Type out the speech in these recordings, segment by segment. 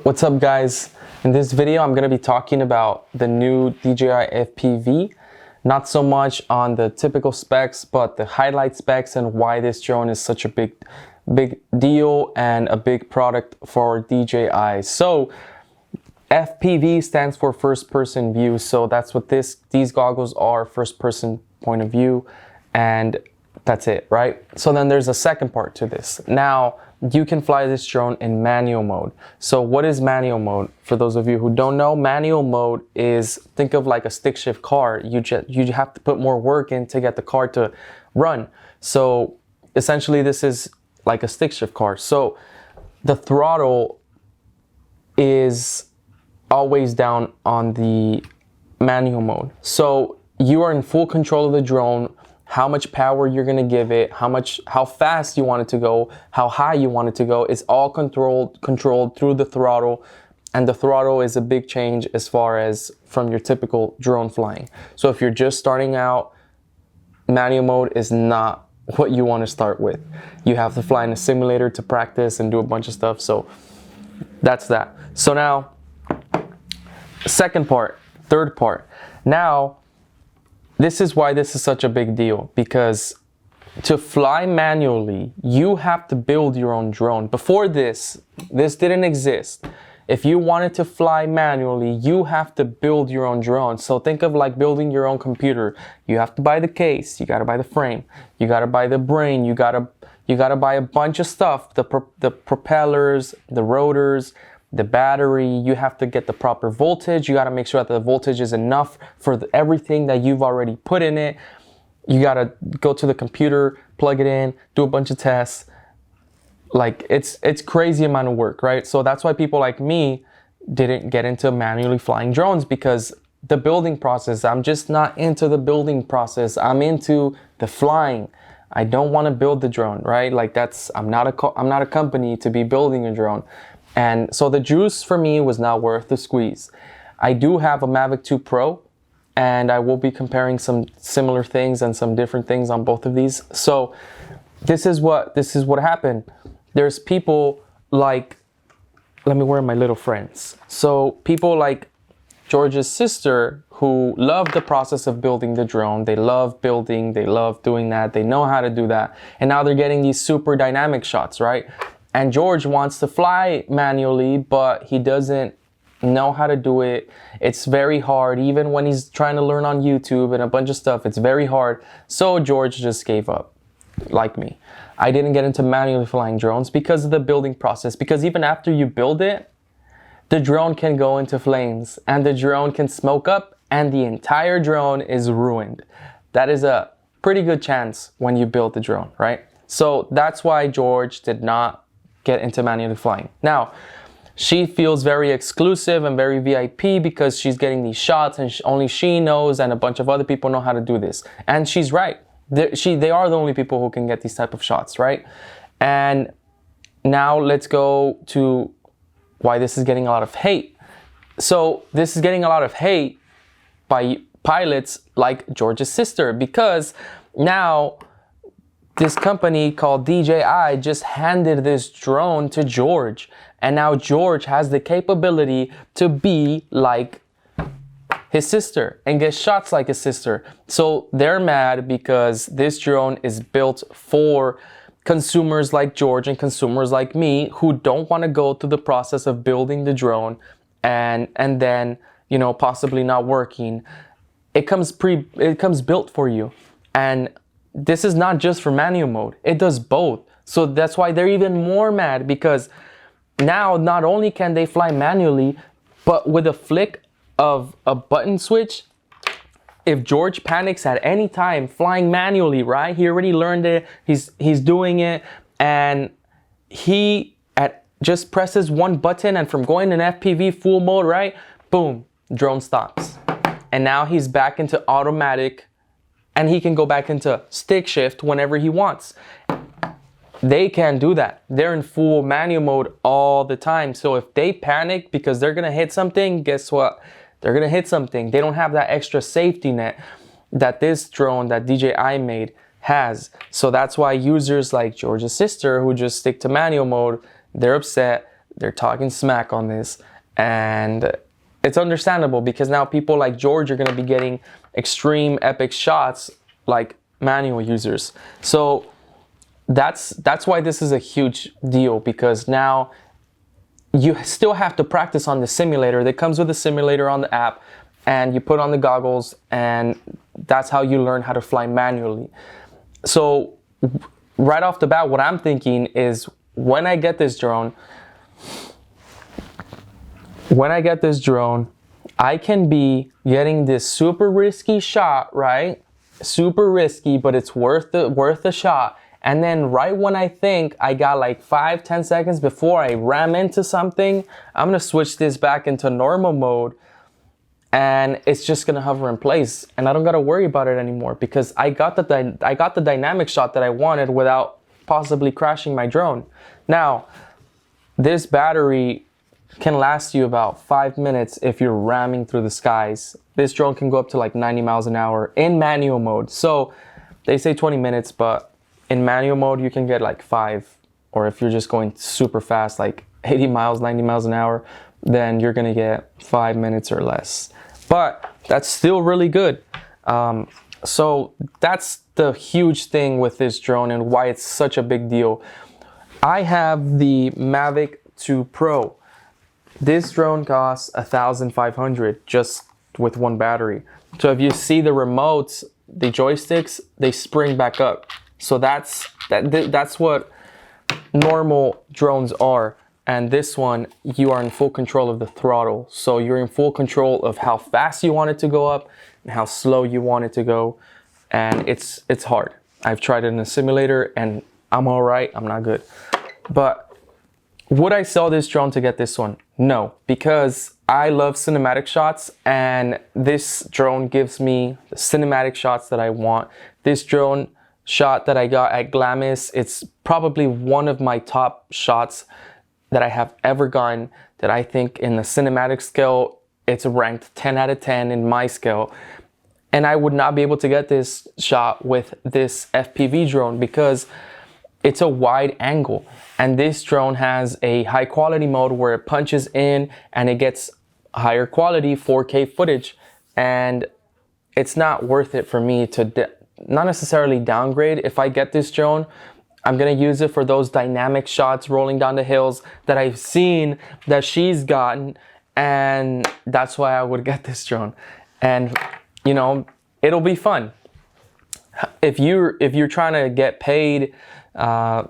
What's up guys? In this video I'm going to be talking about the new DJI FPV. Not so much on the typical specs, but the highlight specs and why this drone is such a big deal and a big product for DJI. So FPV stands for first person view. So that's what these goggles are, first person point of view, and that's it, right? So then there's a second part to this. Now you can fly this drone in manual mode. So what is manual mode? For those of you who don't know, manual mode is, think of like a stick shift car. You have to put more work in to get the car to run. So essentially this is like a stick shift car. So the throttle is always down on the manual mode. So you are in full control of the drone, how much power you're gonna give it, how fast you want it to go, how high you want it to go. It's all controlled through the throttle, and the throttle is a big change as far as from your typical drone flying. So if you're just starting out, manual mode is not what you want to start with. You have to fly in a simulator to practice and do a bunch of stuff. So that's that. So now, third part. Now, this is why this is such a big deal, because to fly manually, you have to build your own drone. Before this didn't exist. If you wanted to fly manually, you have to build your own drone. So think of like building your own computer. You have to buy the case, you gotta buy the frame, you gotta buy the brain, you gotta buy a bunch of stuff, the propellers, the rotors, the battery. You have to get the proper voltage. You got to make sure that the voltage is enough for everything that you've already put in it. You got to go to the computer, plug it in, do a bunch of tests. Like it's crazy amount of work, right? So that's why people like me didn't get into manually flying drones, because the building process, I'm just not into the building process. I'm into the flying. I don't want to build the drone, right? Like I'm not a company to be building a drone. And so the juice for me was not worth the squeeze. I do have a Mavic 2 Pro, and I will be comparing some similar things and some different things on both of these. So this is what happened. There's people like, let me wear my little friends. So people like George's sister, who love the process of building the drone. They love building, they love doing that, they know how to do that. And now they're getting these super dynamic shots, right? And George wants to fly manually, but he doesn't know how to do it. It's very hard. Even when he's trying to learn on YouTube and a bunch of stuff, it's very hard. So George just gave up, like me. I didn't get into manually flying drones because of the building process. Because even after you build it, the drone can go into flames and the drone can smoke up and the entire drone is ruined. That is a pretty good chance when you build the drone, right? So that's why George did not get into manually flying. Now, she feels very exclusive and very VIP because she's getting these shots and only she knows, and a bunch of other people know how to do this. And she's right. They are the only people who can get these type of shots, right? And now let's go to why this is getting a lot of hate. So this is getting a lot of hate by pilots like George's sister, because now this company called DJI just handed this drone to George, and now George has the capability to be like his sister and get shots like his sister. So they're mad because this drone is built for consumers like George and consumers like me who don't want to go through the process of building the drone and then, you know, possibly not working. It comes built for you. And this is not just for manual mode, it does both. So that's why they're even more mad, because now not only can they fly manually, but with a flick of a button switch, if George panics at any time flying manually, right? He already learned it, he's doing it, and he just presses one button, and from going in FPV full mode, right? Boom, drone stops. And now he's back into automatic, and he can go back into stick shift whenever he wants. They can't do that. They're in full manual mode all the time. So if they panic because they're gonna hit something, guess what? They're gonna hit something. They don't have that extra safety net that this drone that DJI made has. So that's why users like George's sister, who just stick to manual mode, they're upset. they're talking smack on this, and it's understandable because now people like George are going to be getting extreme epic shots like manual users. So that's why this is a huge deal, because now you still have to practice on the simulator that comes with the simulator on the app, and you put on the goggles, and that's how you learn how to fly manually. So right off the bat, what I'm thinking is when I get this drone, I can be getting this super risky shot, right? Super risky, but it's worth the shot. And then right when I think I got like 5-10 seconds before I ram into something, I'm gonna switch this back into normal mode, and it's just gonna hover in place, and I don't gotta worry about it anymore because I got the dynamic shot that I wanted without possibly crashing my drone. Now, this battery can last you about 5 minutes if you're ramming through the skies. This drone can go up to like 90 miles an hour in manual mode. So they say 20 minutes, but in manual mode, you can get like 5, or if you're just going super fast, like 80 miles, 90 miles an hour, then you're gonna get 5 minutes or less. But that's still really good. So that's the huge thing with this drone and why it's such a big deal. I have the Mavic 2 Pro. This drone costs $1,500 just with one battery. So if you see the remotes, the joysticks, they spring back up. So that's what normal drones are. And this one, you are in full control of the throttle. So you're in full control of how fast you want it to go up and how slow you want it to go. And it's hard. I've tried it in a simulator and I'm all right, I'm not good. But would I sell this drone to get this one? No, because I love cinematic shots, and this drone gives me the cinematic shots that I want. This drone shot that I got at Glamis, it's probably one of my top shots that I have ever gotten, that I think in the cinematic scale, it's ranked 10 out of 10 in my scale. And I would not be able to get this shot with this FPV drone because it's a wide angle. And this drone has a high quality mode where it punches in and it gets higher quality 4K footage. And it's not worth it for me to not necessarily downgrade. If I get this drone, I'm gonna use it for those dynamic shots rolling down the hills that I've seen that she's gotten, and that's why I would get this drone. And you know, it'll be fun. If you're trying to get paid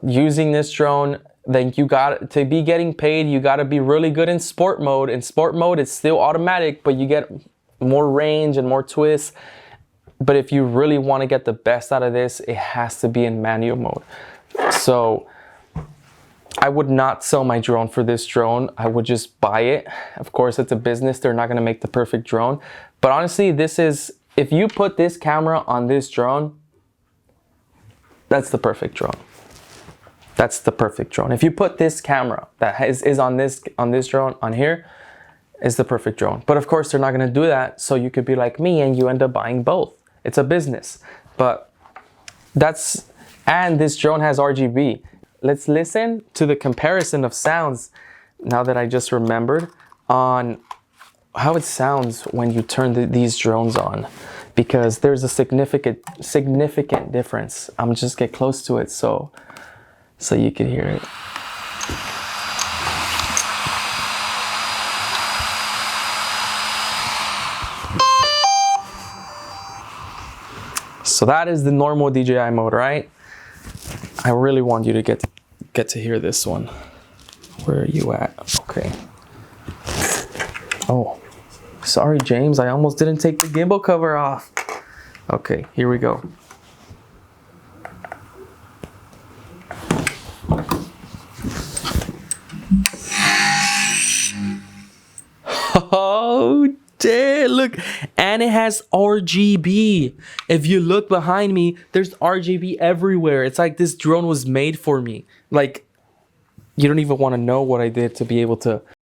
using this drone, then you got to be getting paid. You got to be really good in sport mode. In sport mode, it's still automatic, but you get more range and more twists. But if you really want to get the best out of this, it has to be in manual mode. So I would not sell my drone for this drone. I would just buy it. Of course, it's a business. They're not going to make the perfect drone. But honestly, this is, if you put this camera on this drone, that's the perfect drone. That's the perfect drone. If you put this camera that is on this drone on here, is the perfect drone. But of course, they're not going to do that. So you could be like me and you end up buying both. It's a business. But that's, and this drone has RGB. Let's listen to the comparison of sounds now that I just remembered on how it sounds when you turn these drones on, because there's a significant difference. I'm just get close to it so you can hear it. So that is the normal DJI mode, right? I really want you to get to hear this one. Where are you at? Okay. Oh, sorry, James. I almost didn't take the gimbal cover off. Okay, here we go. Oh, damn, look. And it has RGB. If you look behind me, there's RGB everywhere. It's like this drone was made for me. Like, you don't even want to know what I did to be able to